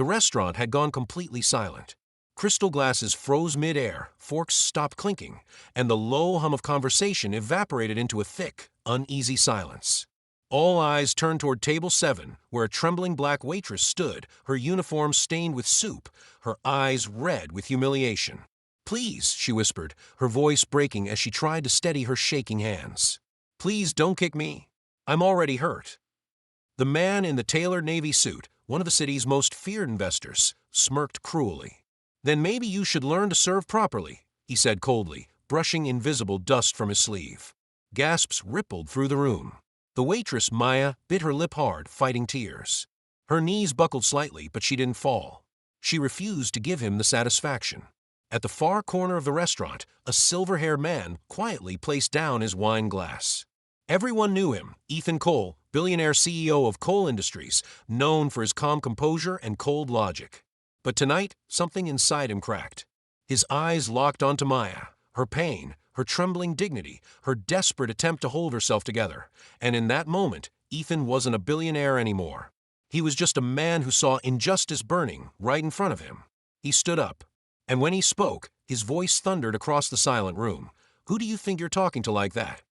The restaurant had gone completely silent. Crystal glasses froze mid-air, forks stopped clinking, and the low hum of conversation evaporated into a thick, uneasy silence. All eyes turned toward table 7, where a trembling black waitress stood, her uniform stained with soup, her eyes red with humiliation. "Please," she whispered, her voice breaking as she tried to steady her shaking hands. "Please don't kick me. I'm already hurt." The man in the tailored navy suit, one of the city's most feared investors, smirked cruelly. "Then maybe you should learn to serve properly," he said coldly, brushing invisible dust from his sleeve. Gasps rippled through the room. The waitress, Maya, bit her lip hard, fighting tears. Her knees buckled slightly, but she didn't fall. She refused to give him the satisfaction. At the far corner of the restaurant, a silver-haired man quietly placed down his wine glass. Everyone knew him, Ethan Cole, billionaire CEO of coal industries, known for his calm composure and cold logic. But tonight, something inside him cracked. His eyes locked onto Maya, her pain, her trembling dignity, her desperate attempt to hold herself together. And in that moment, Ethan wasn't a billionaire anymore. He was just a man who saw injustice burning right in front of him. He stood up. And when he spoke, his voice thundered across the silent room. "Who do you think you're talking to like that?"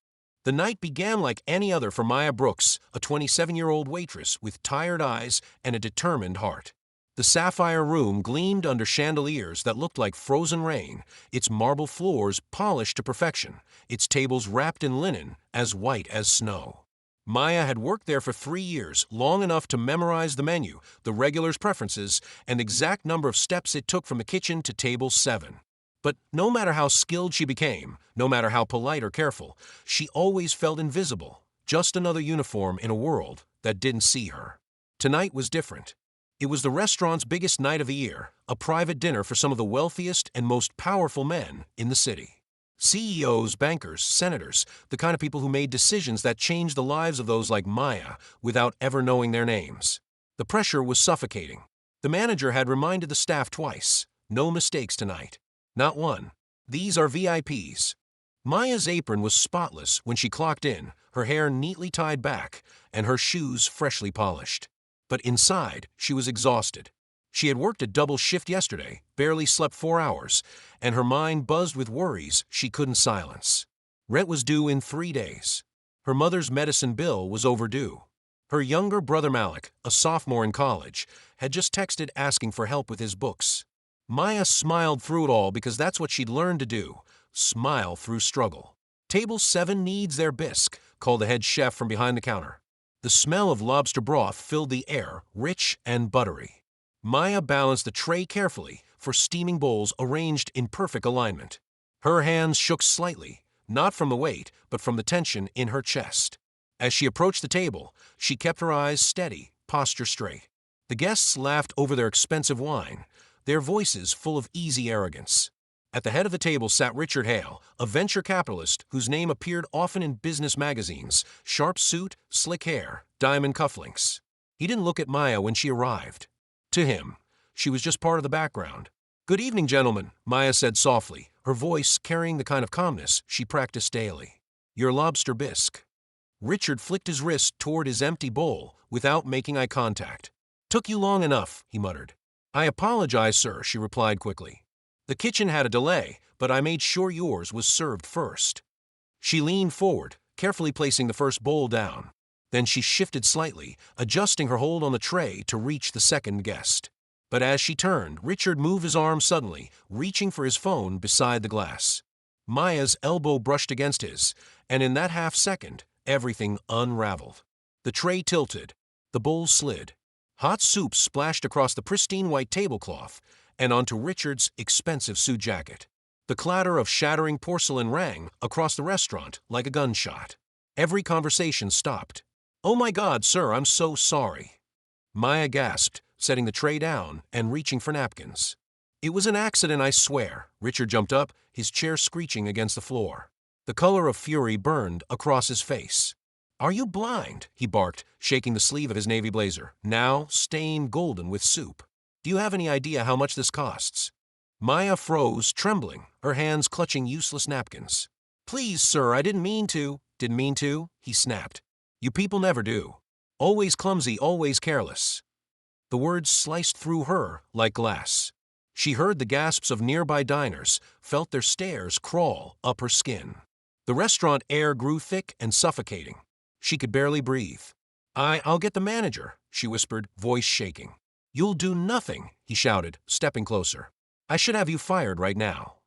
The night began like any other for Maya Brooks, a 27-year-old waitress with tired eyes and a determined heart. The sapphire room gleamed under chandeliers that looked like frozen rain, its marble floors polished to perfection, its tables wrapped in linen as white as snow. Maya had worked there for 3 years, long enough to memorize the menu, the regulars' preferences, and the exact number of steps it took from the kitchen to table 7. But no matter how skilled she became, no matter how polite or careful, she always felt invisible, just another uniform in a world that didn't see her. Tonight was different. It was the restaurant's biggest night of the year, a private dinner for some of the wealthiest and most powerful men in the city. CEOs, bankers, senators, the kind of people who made decisions that changed the lives of those like Maya without ever knowing their names. The pressure was suffocating. The manager had reminded the staff twice, "No mistakes tonight. Not one. These are VIPs." Maya's apron was spotless when she clocked in, her hair neatly tied back, and her shoes freshly polished. But inside, she was exhausted. She had worked a double shift yesterday, barely slept 4 hours, and her mind buzzed with worries she couldn't silence. Rent was due in 3 days. Her mother's medicine bill was overdue. Her younger brother Malik, a sophomore in college, had just texted asking for help with his books. Maya smiled through it all because that's what she'd learned to do, smile through struggle. "Table 7 needs their bisque," called the head chef from behind the counter. The smell of lobster broth filled the air, rich and buttery. Maya balanced the tray carefully for steaming bowls arranged in perfect alignment. Her hands shook slightly, not from the weight, but from the tension in her chest. As she approached the table, she kept her eyes steady, posture straight. The guests laughed over their expensive wine, their voices full of easy arrogance. At the head of the table sat Richard Hale, a venture capitalist whose name appeared often in business magazines, sharp suit, slick hair, diamond cufflinks. He didn't look at Maya when she arrived. To him, she was just part of the background. "Good evening, gentlemen," Maya said softly, her voice carrying the kind of calmness she practiced daily. "Your lobster bisque." Richard flicked his wrist toward his empty bowl without making eye contact. "Took you long enough," he muttered. "I apologize, sir," she replied quickly. "The kitchen had a delay, but I made sure yours was served first." She leaned forward, carefully placing the first bowl down. Then she shifted slightly, adjusting her hold on the tray to reach the second guest. But as she turned, Richard moved his arm suddenly, reaching for his phone beside the glass. Maya's elbow brushed against his, and in that half-second, everything unraveled. The tray tilted. The bowl slid. Hot soup splashed across the pristine white tablecloth and onto Richard's expensive suit jacket. The clatter of shattering porcelain rang across the restaurant like a gunshot. Every conversation stopped. "Oh my God, sir, I'm so sorry." Maya gasped, setting the tray down and reaching for napkins. "It was an accident, I swear." Richard jumped up, his chair screeching against the floor. The color of fury burned across his face. "Are you blind?" he barked, shaking the sleeve of his navy blazer, now stained golden with soup. "Do you have any idea how much this costs?" Maya froze, trembling, her hands clutching useless napkins. "Please, sir, I didn't mean to." "Didn't mean to?" he snapped. "You people never do. Always clumsy, always careless." The words sliced through her like glass. She heard the gasps of nearby diners, felt their stares crawl up her skin. The restaurant air grew thick and suffocating. She could barely breathe. I'll get the manager," she whispered, voice shaking. "You'll do nothing," he shouted, stepping closer. "I should have you fired right now."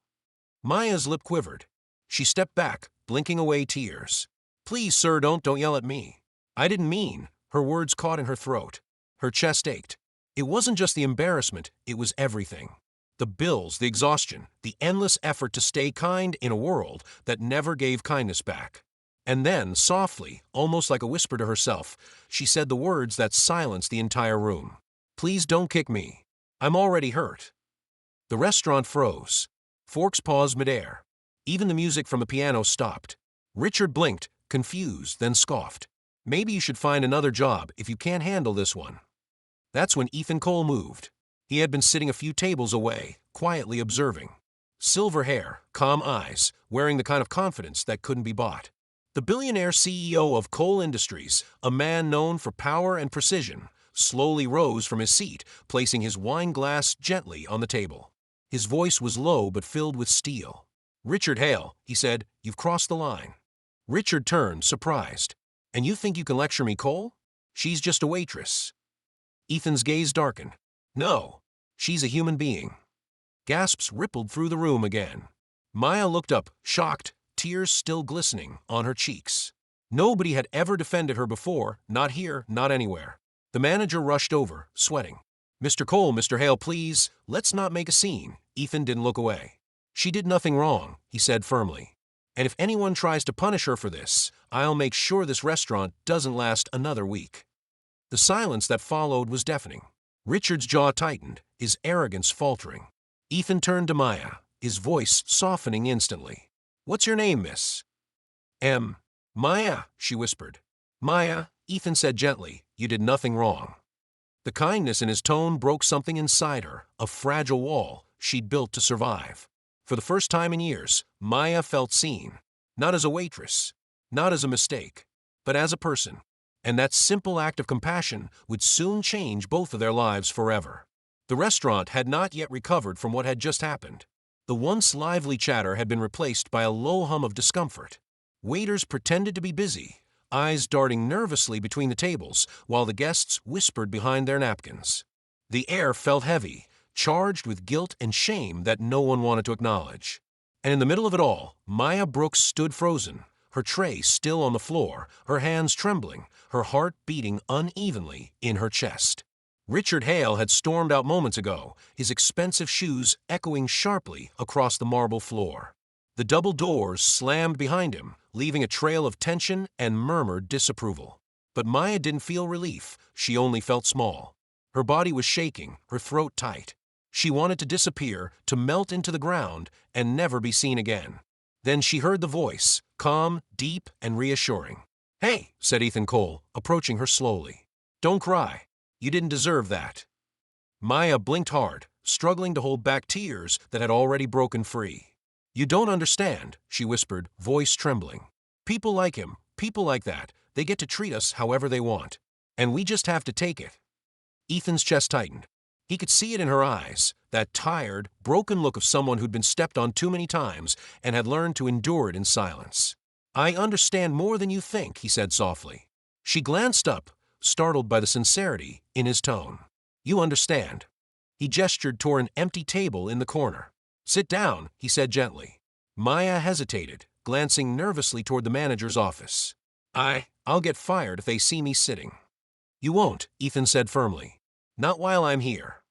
Maya's lip quivered. She stepped back, blinking away tears. "Please, sir, don't yell at me. I didn't mean." Her words caught in her throat. Her chest ached. It wasn't just the embarrassment, it was everything. The bills, the exhaustion, the endless effort to stay kind in a world that never gave kindness back. And then, softly, almost like a whisper to herself, she said the words that silenced the entire room. "Please don't kick me. I'm already hurt." The restaurant froze. Forks paused midair. Even the music from the piano stopped. Richard blinked, confused, then scoffed. "Maybe you should find another job if you can't handle this one." That's when Ethan Cole moved. He had been sitting a few tables away, quietly observing. Silver hair, calm eyes, wearing the kind of confidence that couldn't be bought. The billionaire CEO of Cole Industries, a man known for power and precision, slowly rose from his seat, placing his wine glass gently on the table. His voice was low but filled with steel. "Richard Hale," he said, "you've crossed the line." Richard turned, surprised. "And you think you can lecture me, Cole? She's just a waitress." Ethan's gaze darkened. "No, she's a human being." Gasps rippled through the room again. Maya looked up, shocked, tears still glistening on her cheeks. Nobody had ever defended her before, not here, not anywhere. The manager rushed over, sweating. "Mr. Cole, Mr. Hale, please, let's not make a scene." Ethan didn't look away. "She did nothing wrong," he said firmly. "And if anyone tries to punish her for this, I'll make sure this restaurant doesn't last another week." The silence that followed was deafening. Richard's jaw tightened, his arrogance faltering. Ethan turned to Maya, his voice softening instantly. "What's your name, miss?" Maya," she whispered. "Maya," Ethan said gently, "you did nothing wrong." The kindness in his tone broke something inside her, a fragile wall she'd built to survive. For the first time in years, Maya felt seen, not as a waitress, not as a mistake, but as a person. And that simple act of compassion would soon change both of their lives forever. The restaurant had not yet recovered from what had just happened. The once lively chatter had been replaced by a low hum of discomfort. Waiters pretended to be busy, eyes darting nervously between the tables, while the guests whispered behind their napkins. The air felt heavy, charged with guilt and shame that no one wanted to acknowledge. And in the middle of it all, Maya Brooks stood frozen, her tray still on the floor, her hands trembling, her heart beating unevenly in her chest. Richard Hale had stormed out moments ago, his expensive shoes echoing sharply across the marble floor. The double doors slammed behind him, leaving a trail of tension and murmured disapproval. But Maya didn't feel relief, she only felt small. Her body was shaking, her throat tight. She wanted to disappear, to melt into the ground, and never be seen again. Then she heard the voice, calm, deep, and reassuring. "Hey," said Ethan Cole, approaching her slowly. "Don't cry. You didn't deserve that." Maya blinked hard, struggling to hold back tears that had already broken free. "You don't understand," she whispered, voice trembling. "People like him, people like that, they get to treat us however they want. And we just have to take it." Ethan's chest tightened. He could see it in her eyes, that tired, broken look of someone who'd been stepped on too many times and had learned to endure it in silence. "I understand more than you think," he said softly. She glanced up, startled by the sincerity in his tone. "You understand." He gestured toward an empty table in the corner. "Sit down," he said gently. Maya hesitated, glancing nervously toward the manager's office. I'll get fired if they see me sitting." "You won't," Ethan said firmly. "Not while I'm here."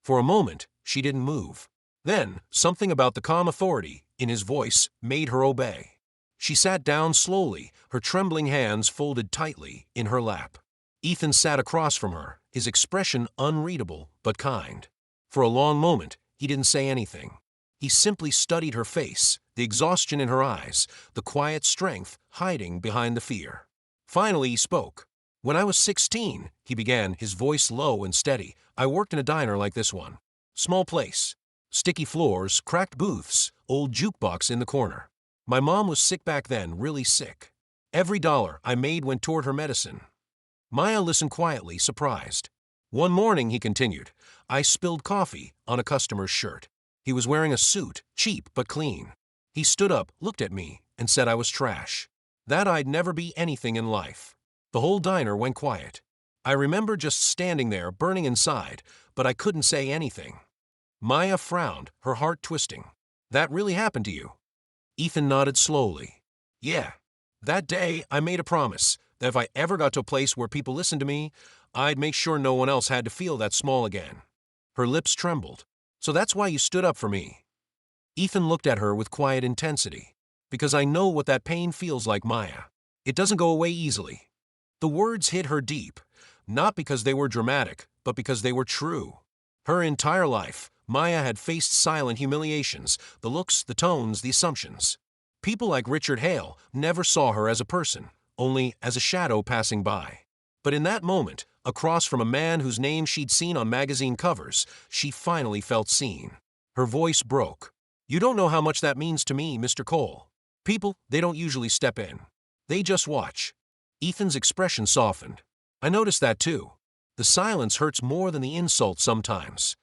For a moment, she didn't move. Then, something about the calm authority in his voice made her obey. She sat down slowly, her trembling hands folded tightly in her lap. Ethan sat across from her, his expression unreadable but kind. For a long moment, he didn't say anything. He simply studied her face, the exhaustion in her eyes, the quiet strength hiding behind the fear. Finally, he spoke. "When I was 16, he began, his voice low and steady, "I worked in a diner like this one. Small place. Sticky floors, cracked booths, old jukebox in the corner. My mom was sick back then, really sick. Every dollar I made went toward her medicine." Maya listened quietly, surprised. One morning, he continued, I spilled coffee on a customer's shirt. He was wearing a suit, cheap but clean. He stood up, looked at me, and said I was trash. That I'd never be anything in life. The whole diner went quiet. I remember just standing there, burning inside, but I couldn't say anything. Maya frowned, her heart twisting. That really happened to you? Ethan nodded slowly. Yeah. That day, I made a promise that if I ever got to a place where people listened to me, I'd make sure no one else had to feel that small again. Her lips trembled. So that's why you stood up for me. Ethan looked at her with quiet intensity. Because I know what that pain feels like, Maya. It doesn't go away easily. The words hit her deep, not because they were dramatic, but because they were true. Her entire life, Maya had faced silent humiliations, the looks, the tones, the assumptions. People like Richard Hale never saw her as a person, only as a shadow passing by. But in that moment, across from a man whose name she'd seen on magazine covers, she finally felt seen. Her voice broke. You don't know how much that means to me, Mr. Cole. People, they don't usually step in. They just watch. Ethan's expression softened. I noticed that too. The silence hurts more than the insult sometimes.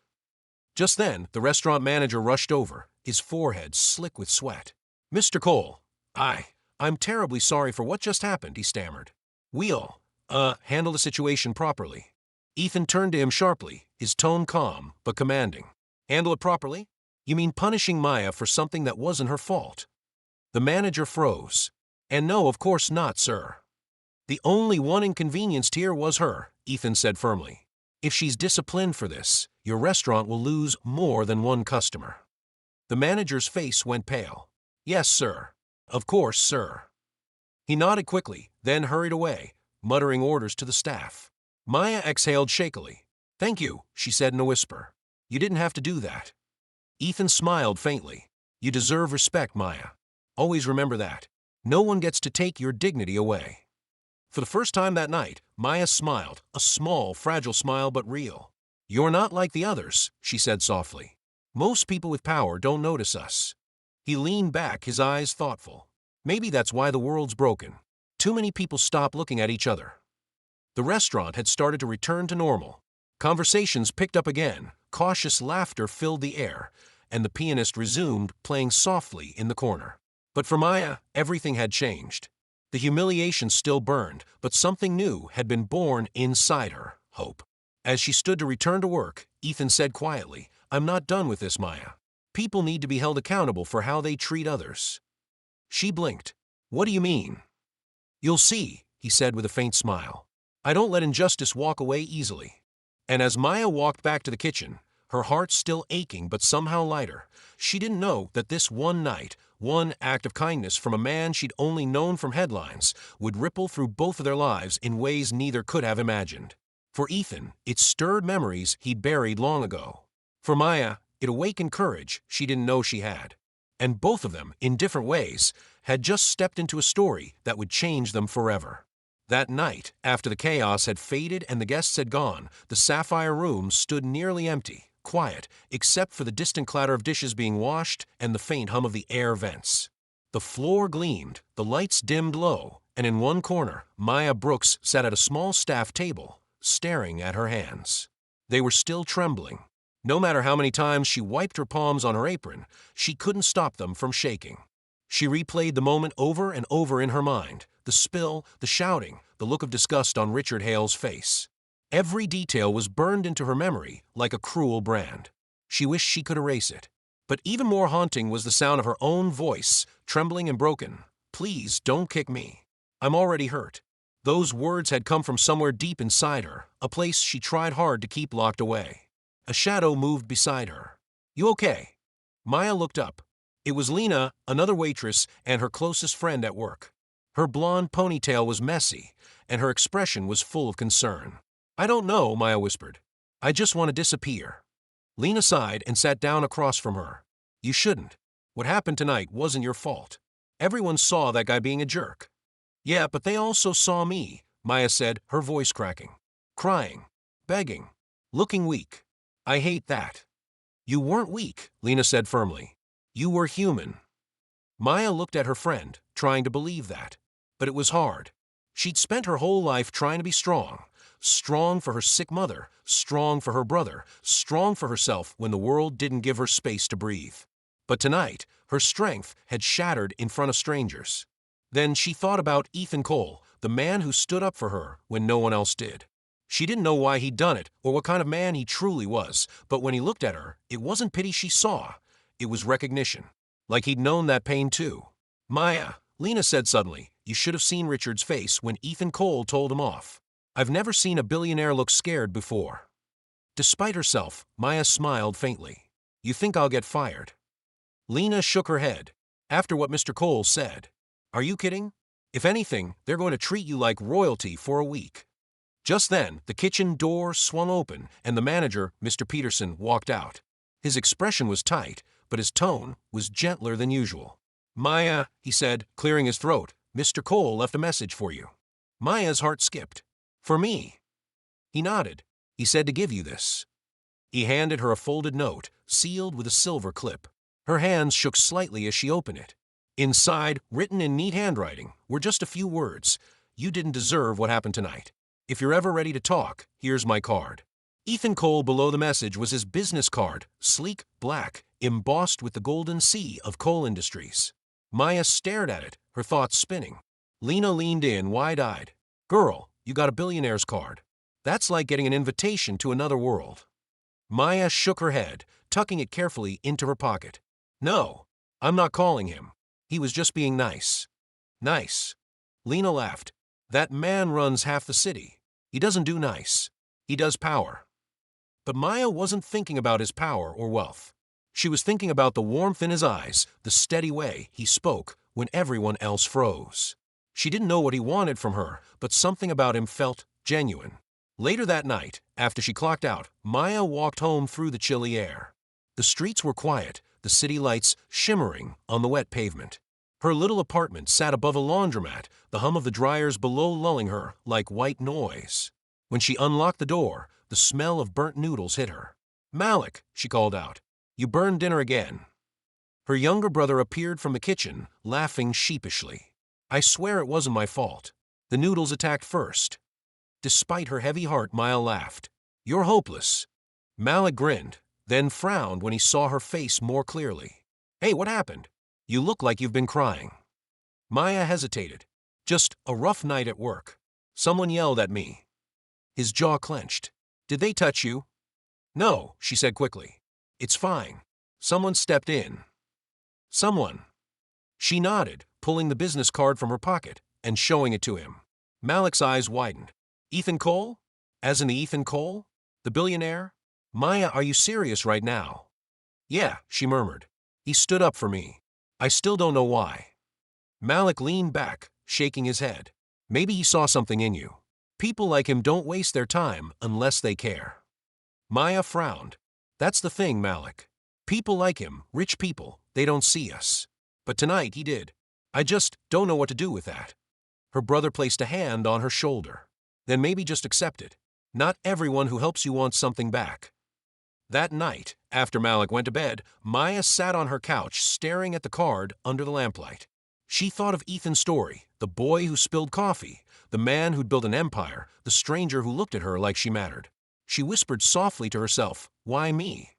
Just then, the restaurant manager rushed over, his forehead slick with sweat. Mr. Cole, I'm terribly sorry for what just happened, he stammered. We'll, handle the situation properly. Ethan turned to him sharply, his tone calm but commanding. Handle it properly? You mean punishing Maya for something that wasn't her fault? The manager froze. And no, of course not, sir. The only one inconvenienced here was her, Ethan said firmly. If she's disciplined for this, your restaurant will lose more than one customer. The manager's face went pale. Yes, sir. Of course, sir. He nodded quickly, then hurried away, muttering orders to the staff. Maya exhaled shakily. Thank you, she said in a whisper. You didn't have to do that. Ethan smiled faintly. You deserve respect, Maya. Always remember that. No one gets to take your dignity away. For the first time that night, Maya smiled, a small, fragile smile but real. You're not like the others, she said softly. Most people with power don't notice us. He leaned back, his eyes thoughtful. Maybe that's why the world's broken. Too many people stop looking at each other. The restaurant had started to return to normal. Conversations picked up again, cautious laughter filled the air, and the pianist resumed playing softly in the corner. But for Maya, everything had changed. The humiliation still burned, but something new had been born inside her, hope. As she stood to return to work, Ethan said quietly, I'm not done with this, Maya. People need to be held accountable for how they treat others. She blinked. What do you mean? You'll see, he said with a faint smile. I don't let injustice walk away easily. And as Maya walked back to the kitchen, her heart still aching but somehow lighter, she didn't know that this one night, one act of kindness from a man she'd only known from headlines, would ripple through both of their lives in ways neither could have imagined. For Ethan, it stirred memories he'd buried long ago. For Maya, it awakened courage she didn't know she had. And both of them, in different ways, had just stepped into a story that would change them forever. That night, after the chaos had faded and the guests had gone, the sapphire room stood nearly empty, quiet, except for the distant clatter of dishes being washed and the faint hum of the air vents. The floor gleamed, the lights dimmed low, and in one corner, Maya Brooks sat at a small staff table, staring at her hands. They were still trembling. No matter how many times she wiped her palms on her apron, she couldn't stop them from shaking. She replayed the moment over and over in her mind, the spill, the shouting, the look of disgust on Richard Hale's face. Every detail was burned into her memory like a cruel brand. She wished she could erase it. But even more haunting was the sound of her own voice, trembling and broken. Please don't kick me. I'm already hurt. Those words had come from somewhere deep inside her, a place she tried hard to keep locked away. A shadow moved beside her. You okay? Maya looked up. It was Lena, another waitress, and her closest friend at work. Her blonde ponytail was messy, and her expression was full of concern. I don't know, Maya whispered. I just want to disappear. Lena sighed and sat down across from her. You shouldn't. What happened tonight wasn't your fault. Everyone saw that guy being a jerk. Yeah, but they also saw me, Maya said, her voice cracking. Crying. Begging. Looking weak. I hate that. You weren't weak, Lena said firmly. You were human. Maya looked at her friend, trying to believe that. But it was hard. She'd spent her whole life trying to be strong, strong for her sick mother, strong for her brother, strong for herself when the world didn't give her space to breathe. But tonight, her strength had shattered in front of strangers. Then she thought about Ethan Cole, the man who stood up for her when no one else did. She didn't know why he'd done it or what kind of man he truly was, but when he looked at her, it wasn't pity she saw. It was recognition. Like he'd known that pain too. "Maya," Lena said suddenly, "you should have seen Richard's face when Ethan Cole told him off. I've never seen a billionaire look scared before." Despite herself, Maya smiled faintly. "You think I'll get fired?" Lena shook her head. "After what Mr. Cole said. Are you kidding? If anything, they're going to treat you like royalty for a week." Just then, the kitchen door swung open and the manager, Mr. Peterson, walked out. His expression was tight, but his tone was gentler than usual. "Maya," he said, clearing his throat, "Mr. Cole left a message for you." Maya's heart skipped. "For me?" He nodded. "He said to give you this." He handed her a folded note, sealed with a silver clip. Her hands shook slightly as she opened it. Inside, written in neat handwriting, were just a few words. "You didn't deserve what happened tonight. If you're ever ready to talk, here's my card." Ethan Cole below the message was his business card, sleek, black, embossed with the golden C of coal industries. Maya stared at it, her thoughts spinning. Lena leaned in, wide-eyed. "Girl, you got a billionaire's card. That's like getting an invitation to another world." Maya shook her head, tucking it carefully into her pocket. "No, I'm not calling him. He was just being nice." "Nice?" Lena laughed. "That man runs half the city. He doesn't do nice. He does power." But Maya wasn't thinking about his power or wealth. She was thinking about the warmth in his eyes, the steady way he spoke when everyone else froze. She didn't know what he wanted from her, but something about him felt genuine. Later that night, after she clocked out, Maya walked home through the chilly air. The streets were quiet, the city lights shimmering on the wet pavement. Her little apartment sat above a laundromat, the hum of the dryers below lulling her like white noise. When she unlocked the door, the smell of burnt noodles hit her. "Malik," she called out, "you burned dinner again." Her younger brother appeared from the kitchen, laughing sheepishly. "I swear it wasn't my fault. The noodles attacked first." Despite her heavy heart, Maya laughed. "You're hopeless." Malik grinned, then frowned when he saw her face more clearly. "Hey, what happened? You look like you've been crying." Maya hesitated. "Just a rough night at work. Someone yelled at me." His jaw clenched. "Did they touch you?" "No," she said quickly. "It's fine. Someone stepped in." "Someone?" She nodded, pulling the business card from her pocket and showing it to him. Malik's eyes widened. "Ethan Cole? As in the Ethan Cole? The billionaire? Maya, are you serious right now?" "Yeah," she murmured. "He stood up for me. I still don't know why." Malik leaned back, shaking his head. "Maybe he saw something in you. People like him don't waste their time unless they care." Maya frowned. "That's the thing, Malik. People like him, rich people, they don't see us. But tonight he did. I just don't know what to do with that." Her brother placed a hand on her shoulder. "Then maybe just accept it. Not everyone who helps you wants something back." That night, after Malik went to bed, Maya sat on her couch staring at the card under the lamplight. She thought of Ethan's story, the boy who spilled coffee, the man who'd built an empire, the stranger who looked at her like she mattered. She whispered softly to herself, "Why me?"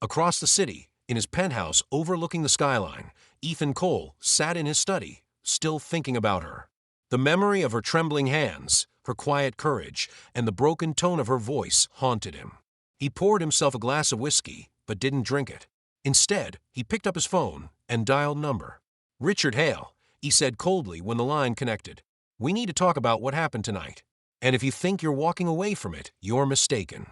Across the city, in his penthouse overlooking the skyline, Ethan Cole sat in his study, still thinking about her. The memory of her trembling hands, her quiet courage, and the broken tone of her voice haunted him. He poured himself a glass of whiskey, but didn't drink it. Instead, he picked up his phone and dialed number. "Richard Hale," he said coldly when the line connected. "We need to talk about what happened tonight. And if you think you're walking away from it, you're mistaken."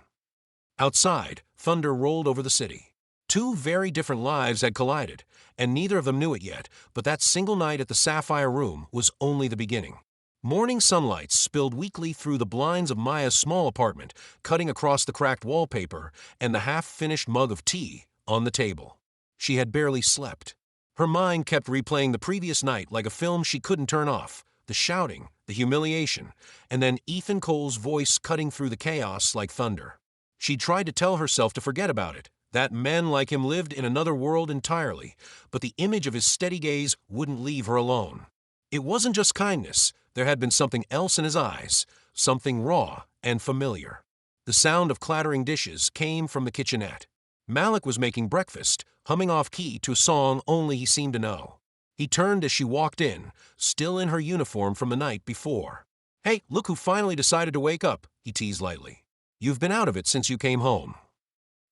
Outside, thunder rolled over the city. Two very different lives had collided, and neither of them knew it yet, but that single night at the Sapphire Room was only the beginning. Morning sunlight spilled weakly through the blinds of Maya's small apartment, cutting across the cracked wallpaper and the half-finished mug of tea on the table. She had barely slept. Her mind kept replaying the previous night like a film she couldn't turn off, the shouting, the humiliation, and then Ethan Cole's voice cutting through the chaos like thunder. She tried to tell herself to forget about it, that men like him lived in another world entirely, but the image of his steady gaze wouldn't leave her alone. It wasn't just kindness. There had been something else in his eyes, something raw and familiar. The sound of clattering dishes came from the kitchenette. Malik was making breakfast, humming off-key to a song only he seemed to know. He turned as she walked in, still in her uniform from the night before. "Hey, look who finally decided to wake up," he teased lightly. "You've been out of it since you came home."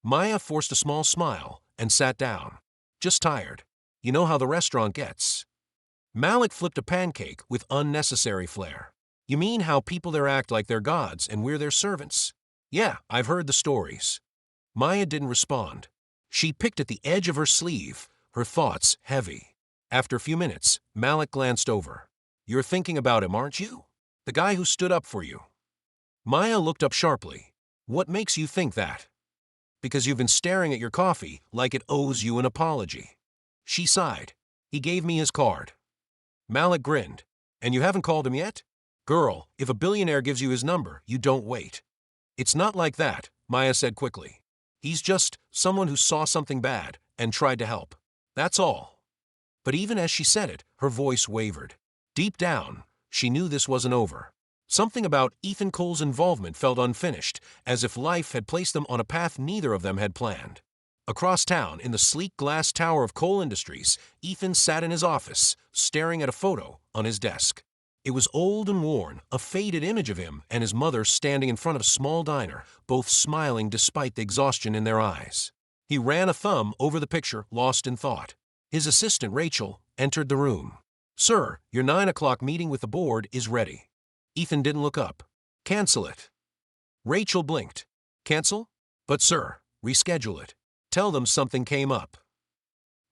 Maya forced a small smile and sat down. "Just tired. You know how the restaurant gets." Malik flipped a pancake with unnecessary flair. "You mean how people there act like they're gods and we're their servants?" "Yeah, I've heard the stories." Maya didn't respond. She picked at the edge of her sleeve, her thoughts heavy. After a few minutes, Malik glanced over. "You're thinking about him, aren't you? The guy who stood up for you." Maya looked up sharply. "What makes you think that?" "Because you've been staring at your coffee like it owes you an apology." She sighed. "He gave me his card." Malik grinned. "And you haven't called him yet? Girl, if a billionaire gives you his number, you don't wait." "It's not like that," Maya said quickly. "He's just someone who saw something bad and tried to help. That's all." But even as she said it, her voice wavered. Deep down, she knew this wasn't over. Something about Ethan Cole's involvement felt unfinished, as if life had placed them on a path neither of them had planned. Across town, in the sleek glass tower of Cole Industries, Ethan sat in his office, staring at a photo on his desk. It was old and worn, a faded image of him and his mother standing in front of a small diner, both smiling despite the exhaustion in their eyes. He ran a thumb over the picture, lost in thought. His assistant, Rachel, entered the room. "Sir, your 9 o'clock meeting with the board is ready." Ethan didn't look up. "Cancel it." Rachel blinked. "Cancel? But sir, reschedule it. Tell them something came up."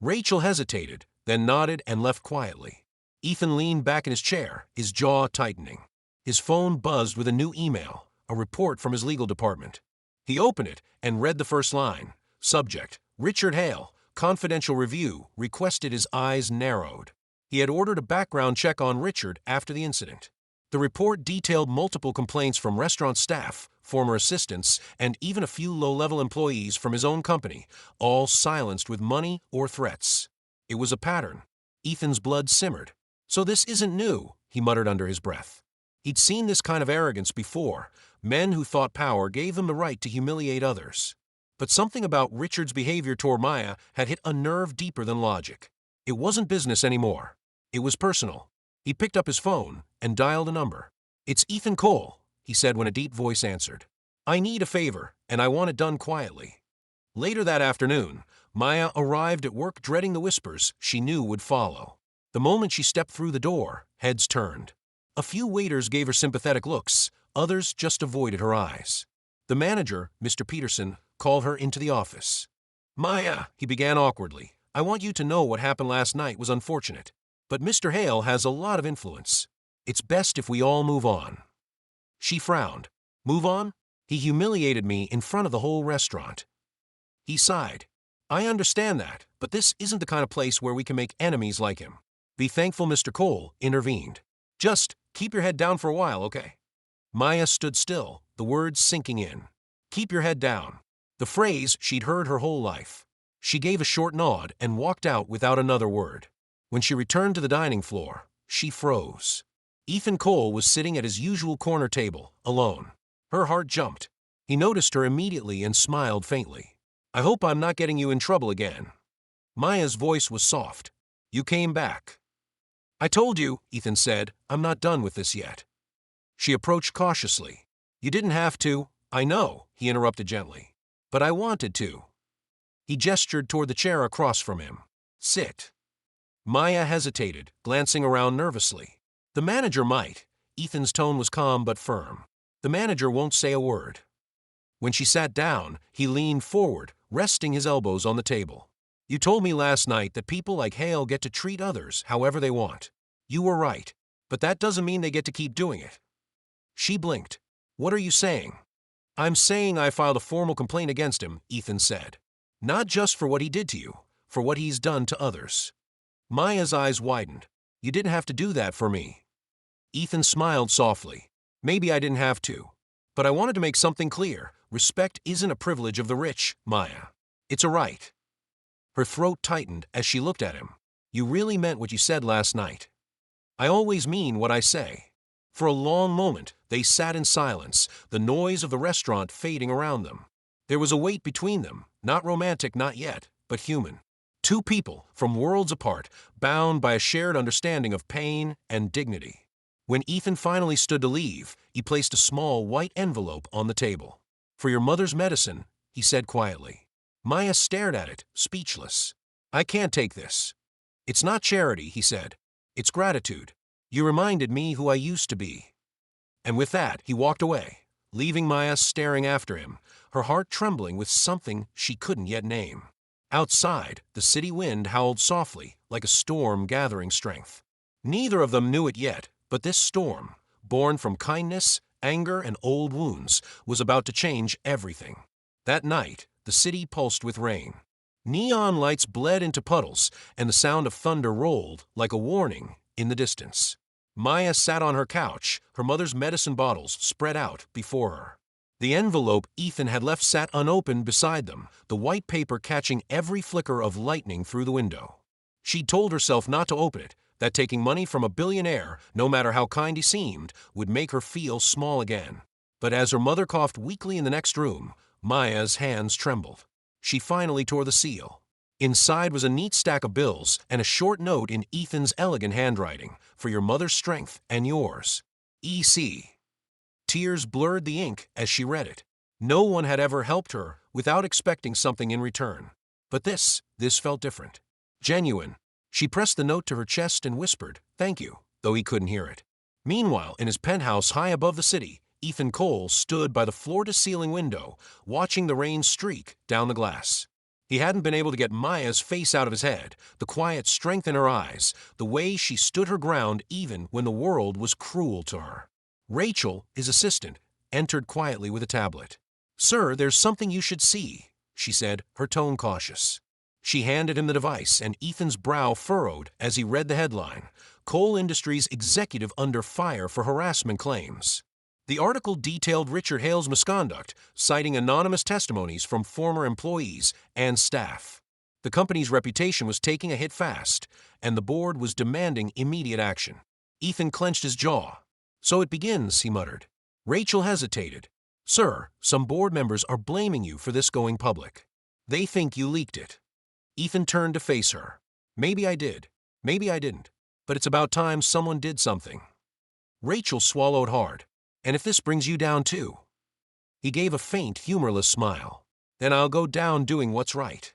Rachel hesitated, then nodded and left quietly. Ethan leaned back in his chair, his jaw tightening. His phone buzzed with a new email, a report from his legal department. He opened it and read the first line. Subject, Richard Hale, confidential review, requested. His eyes narrowed. He had ordered a background check on Richard after the incident. The report detailed multiple complaints from restaurant staff, former assistants, and even a few low-level employees from his own company, all silenced with money or threats. It was a pattern. Ethan's blood simmered. "So this isn't new," he muttered under his breath. He'd seen this kind of arrogance before, men who thought power gave them the right to humiliate others. But something about Richard's behavior toward Maya had hit a nerve deeper than logic. It wasn't business anymore. It was personal. He picked up his phone and dialed a number. "It's Ethan Cole," he said when a deep voice answered. "I need a favor, and I want it done quietly." Later that afternoon, Maya arrived at work dreading the whispers she knew would follow. The moment she stepped through the door, heads turned. A few waiters gave her sympathetic looks, others just avoided her eyes. The manager, Mr. Peterson, called her into the office. "Maya," he began awkwardly, "I want you to know what happened last night was unfortunate. But Mr. Hale has a lot of influence. It's best if we all move on." She frowned. "Move on? He humiliated me in front of the whole restaurant." He sighed. "I understand that, but this isn't the kind of place where we can make enemies like him." "Be thankful Mr. Cole intervened. Just keep your head down for a while, okay?" Maya stood still, the words sinking in. "Keep your head down." The phrase she'd heard her whole life. She gave a short nod and walked out without another word. When she returned to the dining floor, she froze. Ethan Cole was sitting at his usual corner table, alone. Her heart jumped. He noticed her immediately and smiled faintly. "I hope I'm not getting you in trouble again." Maya's voice was soft. "You came back." "I told you," Ethan said, "I'm not done with this yet." She approached cautiously. "You didn't have to." "I know," he interrupted gently. "But I wanted to." He gestured toward the chair across from him. "Sit." Maya hesitated, glancing around nervously. "The manager might." Ethan's tone was calm but firm. "The manager won't say a word." When she sat down, he leaned forward, resting his elbows on the table. "You told me last night that people like Hale get to treat others however they want. You were right, but that doesn't mean they get to keep doing it." She blinked. "What are you saying?" "I'm saying I filed a formal complaint against him," Ethan said. "Not just for what he did to you, for what he's done to others." Maya's eyes widened. "You didn't have to do that for me." Ethan smiled softly. "Maybe I didn't have to. But I wanted to make something clear. Respect isn't a privilege of the rich, Maya. It's a right." Her throat tightened as she looked at him. "You really meant what you said last night." "I always mean what I say." For a long moment, They sat in silence, the noise of the restaurant fading around them. There was a wait between them, not romantic, not yet, but human. Two people, from worlds apart, bound by a shared understanding of pain and dignity. When Ethan finally stood to leave, he placed a small white envelope on the table. "For your mother's medicine," he said quietly. Maya stared at it, speechless. "I can't take this." "It's not charity," he said. "It's gratitude. You reminded me who I used to be." And with that, he walked away, leaving Maya staring after him, her heart trembling with something she couldn't yet name. Outside, the city wind howled softly, like a storm gathering strength. Neither of them knew it yet, but this storm, born from kindness, anger, and old wounds, was about to change everything. That night, the city pulsed with rain. Neon lights bled into puddles, and the sound of thunder rolled, like a warning, in the distance. Maya sat on her couch, her mother's medicine bottles spread out before her. The envelope Ethan had left sat unopened beside them, the white paper catching every flicker of lightning through the window. She'd told herself not to open it, that taking money from a billionaire, no matter how kind he seemed, would make her feel small again. But as her mother coughed weakly in the next room, Maya's hands trembled. She finally tore the seal. Inside was a neat stack of bills and a short note in Ethan's elegant handwriting, "For your mother's strength and yours. E.C." Tears blurred the ink as she read it. No one had ever helped her without expecting something in return. But this felt different. Genuine. She pressed the note to her chest and whispered, "Thank you," though he couldn't hear it. Meanwhile, in his penthouse high above the city, Ethan Cole stood by the floor-to-ceiling window, watching the rain streak down the glass. He hadn't been able to get Maya's face out of his head, the quiet strength in her eyes, the way she stood her ground even when the world was cruel to her. Rachel, his assistant, entered quietly with a tablet. "Sir, there's something you should see," she said, her tone cautious. She handed him the device, and Ethan's brow furrowed as he read the headline, "Coal Industries Executive Under Fire for Harassment Claims." The article detailed Richard Hale's misconduct, citing anonymous testimonies from former employees and staff. The company's reputation was taking a hit fast, and the board was demanding immediate action. Ethan clenched his jaw. "So it begins," he muttered. Rachel hesitated. "Sir, some board members are blaming you for this going public. They think you leaked it." Ethan turned to face her. "Maybe I did. Maybe I didn't. But it's about time someone did something." Rachel swallowed hard. "And if this brings you down too?" He gave a faint, humorless smile. "Then I'll go down doing what's right."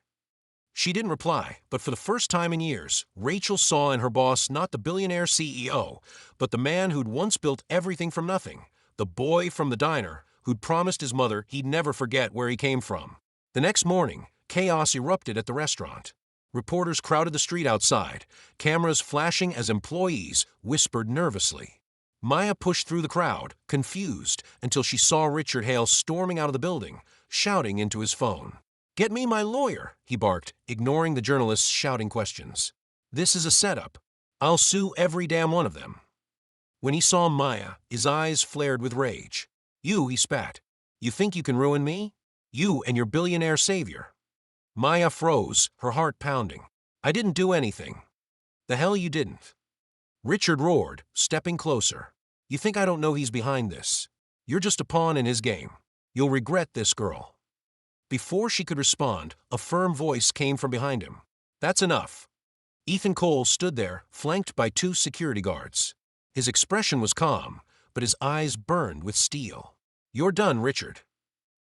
She didn't reply, but for the first time in years, Rachel saw in her boss not the billionaire CEO, but the man who'd once built everything from nothing, the boy from the diner who'd promised his mother he'd never forget where he came from. The next morning, chaos erupted at the restaurant. Reporters crowded the street outside, cameras flashing as employees whispered nervously. Maya pushed through the crowd, confused, until she saw Richard Hale storming out of the building, shouting into his phone. "Get me my lawyer," he barked, ignoring the journalists' shouting questions. "This is a setup. I'll sue every damn one of them." When he saw Maya, his eyes flared with rage. "You," he spat. "You think you can ruin me? You and your billionaire savior." Maya froze, her heart pounding. "I didn't do anything." "The hell you didn't." Richard roared, stepping closer. "You think I don't know he's behind this? You're just a pawn in his game. You'll regret this, girl." Before she could respond, a firm voice came from behind him. "That's enough." Ethan Cole stood there, flanked by two security guards. His expression was calm, but his eyes burned with steel. "You're done, Richard."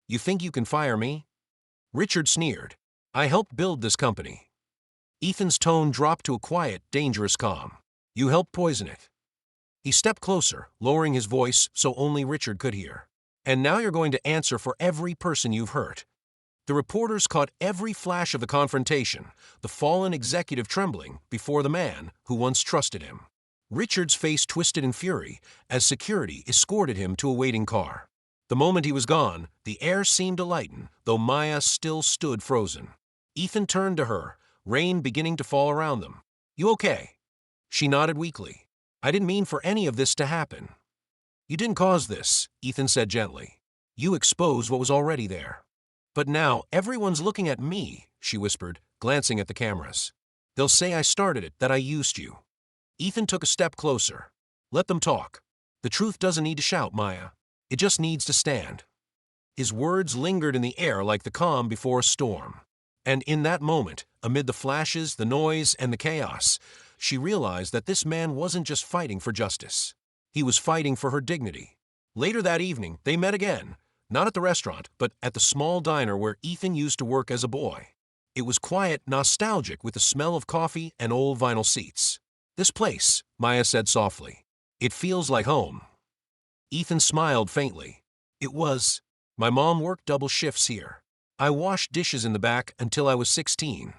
"You think you can fire me?" Richard sneered. "I helped build this company." Ethan's tone dropped to a quiet, dangerous calm. "You helped poison it." He stepped closer, lowering his voice so only Richard could hear. "And now you're going to answer for every person you've hurt." The reporters caught every flash of the confrontation, the fallen executive trembling before the man who once trusted him. Richard's face twisted in fury as security escorted him to a waiting car. The moment he was gone, the air seemed to lighten, though Maya still stood frozen. Ethan turned to her, rain beginning to fall around them. "You okay?" She nodded weakly. "I didn't mean for any of this to happen." "You didn't cause this," Ethan said gently. "You exposed what was already there." "But now everyone's looking at me," she whispered, glancing at the cameras. "They'll say I started it, that I used you." Ethan took a step closer. "Let them talk." The truth doesn't need to shout, Maya. It just needs to stand. His words lingered in the air like the calm before a storm. And in that moment, amid the flashes, the noise, and the chaos, she realized that this man wasn't just fighting for justice. He was fighting for her dignity. Later that evening, they met again, not at the restaurant, but at the small diner where Ethan used to work as a boy. It was quiet, nostalgic, with the smell of coffee and old vinyl seats. "This place," Maya said softly. "It feels like home." Ethan smiled faintly. "It was. My mom worked double shifts here. I washed dishes in the back until I was 16.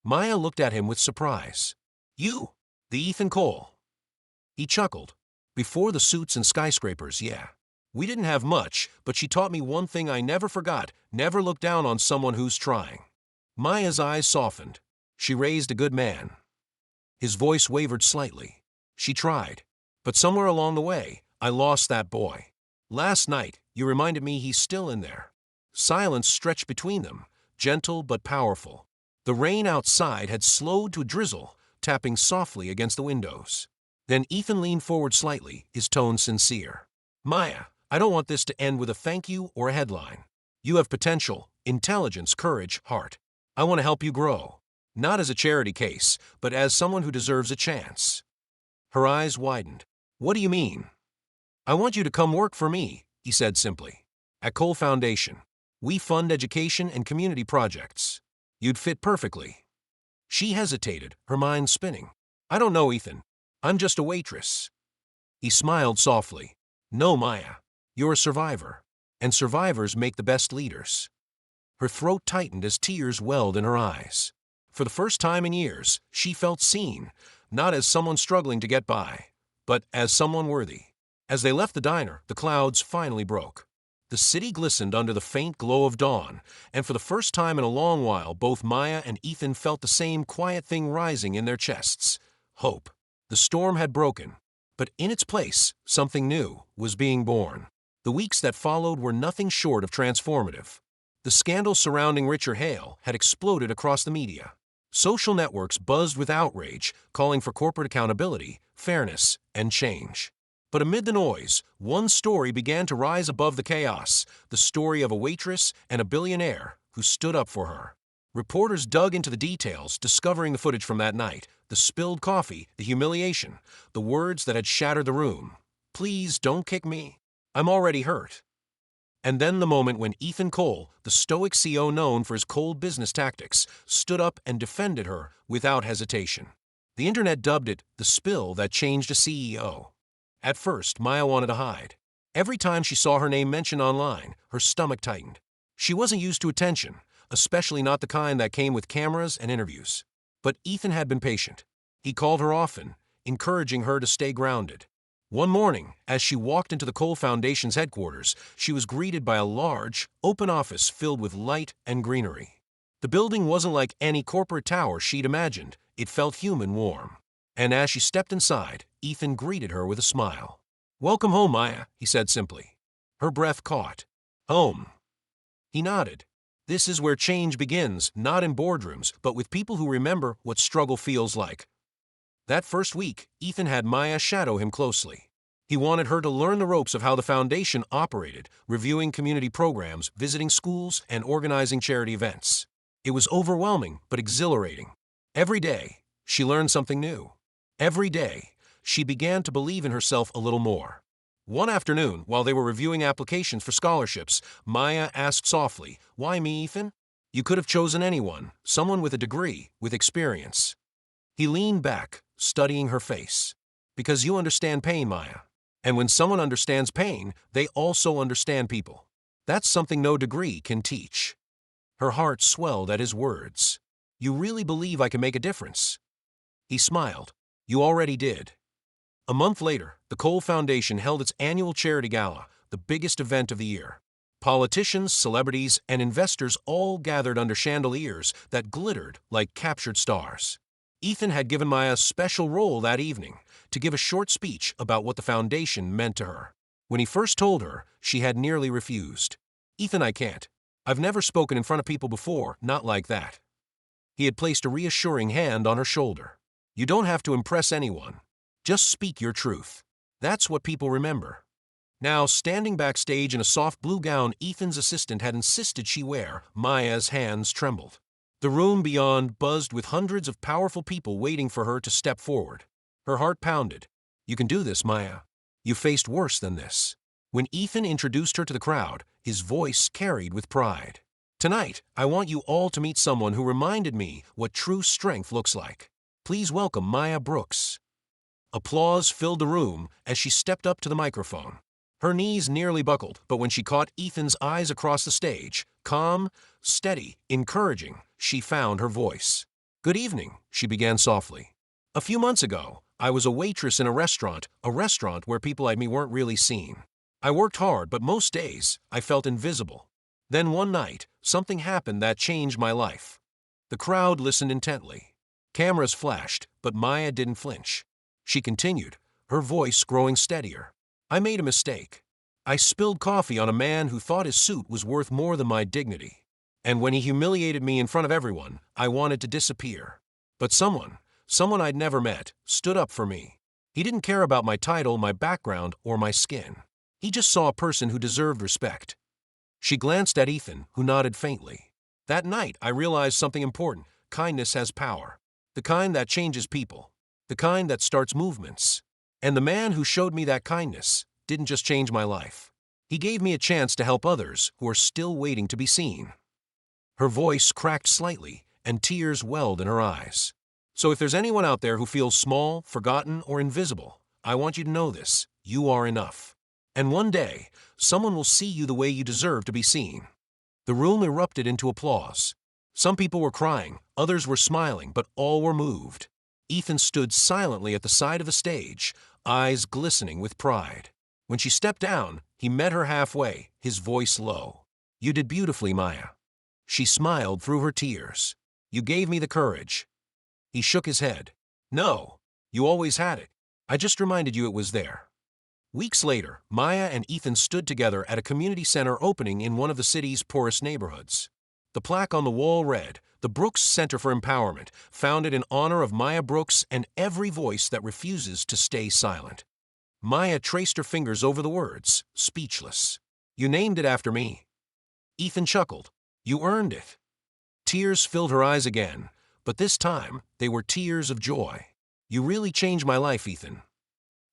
Maya looked at him with surprise. "You? The Ethan Cole?" He chuckled. "Before the suits and skyscrapers, yeah. We didn't have much, but she taught me one thing I never forgot: never look down on someone who's trying." Maya's eyes softened. "She raised a good man." His voice wavered slightly. "She tried. But somewhere along the way, I lost that boy. Last night, you reminded me he's still in there." Silence stretched between them, gentle but powerful. The rain outside had slowed to a drizzle, tapping softly against the windows. Then Ethan leaned forward slightly, his tone sincere. "Maya, I don't want this to end with a thank you or a headline. You have potential, intelligence, courage, heart. I want to help you grow. Not as a charity case, but as someone who deserves a chance." Her eyes widened. "What do you mean?" "I want you to come work for me," he said simply. "At Cole Foundation. We fund education and community projects. You'd fit perfectly." She hesitated, her mind spinning. "I don't know, Ethan. I'm just a waitress." He smiled softly. "No, Maya. You're a survivor. And survivors make the best leaders." Her throat tightened as tears welled in her eyes. For the first time in years, she felt seen, not as someone struggling to get by, but as someone worthy. As they left the diner, the clouds finally broke. The city glistened under the faint glow of dawn, and for the first time in a long while, both Maya and Ethan felt the same quiet thing rising in their chests: hope. The storm had broken, but in its place, something new was being born. The weeks that followed were nothing short of transformative. The scandal surrounding Richard Hale had exploded across the media. Social networks buzzed with outrage, calling for corporate accountability, fairness, and change. But amid the noise, one story began to rise above the chaos: the story of a waitress and a billionaire who stood up for her. Reporters dug into the details, discovering the footage from that night: the spilled coffee, the humiliation, the words that had shattered the room. "Please don't kick me. I'm already hurt." And then the moment when Ethan Cole, the stoic CEO known for his cold business tactics, stood up and defended her without hesitation. The internet dubbed it the spill that changed a CEO. At first, Maya wanted to hide. Every time she saw her name mentioned online, her stomach tightened. She wasn't used to attention, especially not the kind that came with cameras and interviews. But Ethan had been patient. He called her often, encouraging her to stay grounded. One morning, as she walked into the Cole Foundation's headquarters, she was greeted by a large, open office filled with light and greenery. The building wasn't like any corporate tower she'd imagined. It felt human warm. And as she stepped inside, Ethan greeted her with a smile. "Welcome home, Maya," he said simply. Her breath caught. "Home." He nodded. "This is where change begins, not in boardrooms, but with people who remember what struggle feels like." That first week, Ethan had Maya shadow him closely. He wanted her to learn the ropes of how the foundation operated, reviewing community programs, visiting schools, and organizing charity events. It was overwhelming but exhilarating. Every day, she learned something new. Every day, she began to believe in herself a little more. One afternoon, while they were reviewing applications for scholarships, Maya asked softly, "Why me, Ethan? You could have chosen anyone, someone with a degree, with experience." He leaned back, studying her face. "Because you understand pain, Maya. And when someone understands pain, they also understand people. That's something no degree can teach." Her heart swelled at his words. "You really believe I can make a difference?" He smiled. "You already did." A month later, the Cole Foundation held its annual charity gala, the biggest event of the year. Politicians, celebrities, and investors all gathered under chandeliers that glittered like captured stars. Ethan had given Maya a special role that evening, to give a short speech about what the foundation meant to her. When he first told her, she had nearly refused. "Ethan, I can't. I've never spoken in front of people before, not like that." He had placed a reassuring hand on her shoulder. "You don't have to impress anyone. Just speak your truth." That's what people remember. Now, standing backstage in a soft blue gown Ethan's assistant had insisted she wear, Maya's hands trembled. The room beyond buzzed with hundreds of powerful people waiting for her to step forward. Her heart pounded. You can do this, Maya. You faced worse than this. When Ethan introduced her to the crowd, his voice carried with pride. Tonight, I want you all to meet someone who reminded me what true strength looks like. Please welcome Maya Brooks. Applause filled the room as she stepped up to the microphone. Her knees nearly buckled, but when she caught Ethan's eyes across the stage, calm, steady, encouraging, she found her voice. Good evening, she began softly. A few months ago, I was a waitress in a restaurant where people like me weren't really seen. I worked hard, but most days, I felt invisible. Then one night, something happened that changed my life. The crowd listened intently. Cameras flashed, but Maya didn't flinch. She continued, her voice growing steadier. I made a mistake. I spilled coffee on a man who thought his suit was worth more than my dignity. And when he humiliated me in front of everyone, I wanted to disappear. But someone I'd never met, stood up for me. He didn't care about my title, my background, or my skin. He just saw a person who deserved respect. She glanced at Ethan, who nodded faintly. That night, I realized something important. Kindness has power. The kind that changes people. The kind that starts movements. And the man who showed me that kindness didn't just change my life. He gave me a chance to help others who are still waiting to be seen. Her voice cracked slightly, and tears welled in her eyes. So if there's anyone out there who feels small, forgotten, or invisible, I want you to know this. You are enough. And one day, someone will see you the way you deserve to be seen. The room erupted into applause. Some people were crying, others were smiling, but all were moved. Ethan stood silently at the side of the stage, eyes glistening with pride. When she stepped down, he met her halfway, his voice low. You did beautifully, Maya. She smiled through her tears. You gave me the courage. He shook his head. No, you always had it. I just reminded you it was there. Weeks later, Maya and Ethan stood together at a community center opening in one of the city's poorest neighborhoods. The plaque on the wall read, The Brooks Center for Empowerment, founded in honor of Maya Brooks and every voice that refuses to stay silent. Maya traced her fingers over the words, speechless. You named it after me. Ethan chuckled. You earned it. Tears filled her eyes again, but this time they were tears of joy. You really changed my life, Ethan.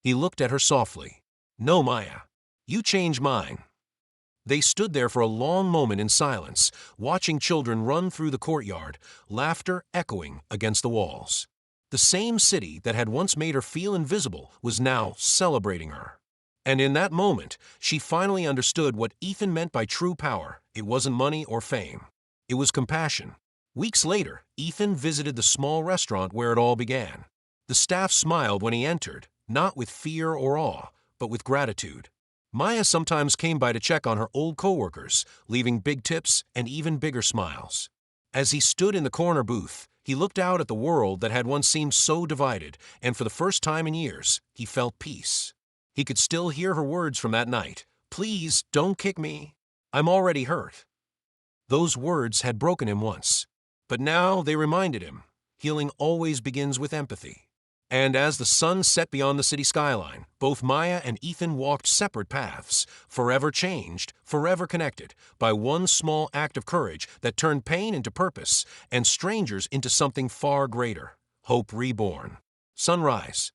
He looked at her softly. No, Maya. You changed mine. They stood there for a long moment in silence, watching children run through the courtyard, laughter echoing against the walls. The same city that had once made her feel invisible was now celebrating her. And in that moment, she finally understood what Ethan meant by true power. It wasn't money or fame. It was compassion. Weeks later, Ethan visited the small restaurant where it all began. The staff smiled when he entered, not with fear or awe, but with gratitude. Maya sometimes came by to check on her old coworkers, leaving big tips and even bigger smiles. As he stood in the corner booth, he looked out at the world that had once seemed so divided, and for the first time in years, he felt peace. He could still hear her words from that night. Please, don't kick me. I'm already hurt. Those words had broken him once, but now they reminded him, healing always begins with empathy. And as the sun set beyond the city skyline, both Maya and Ethan walked separate paths, forever changed, forever connected, by one small act of courage that turned pain into purpose and strangers into something far greater, hope reborn. Sunrise.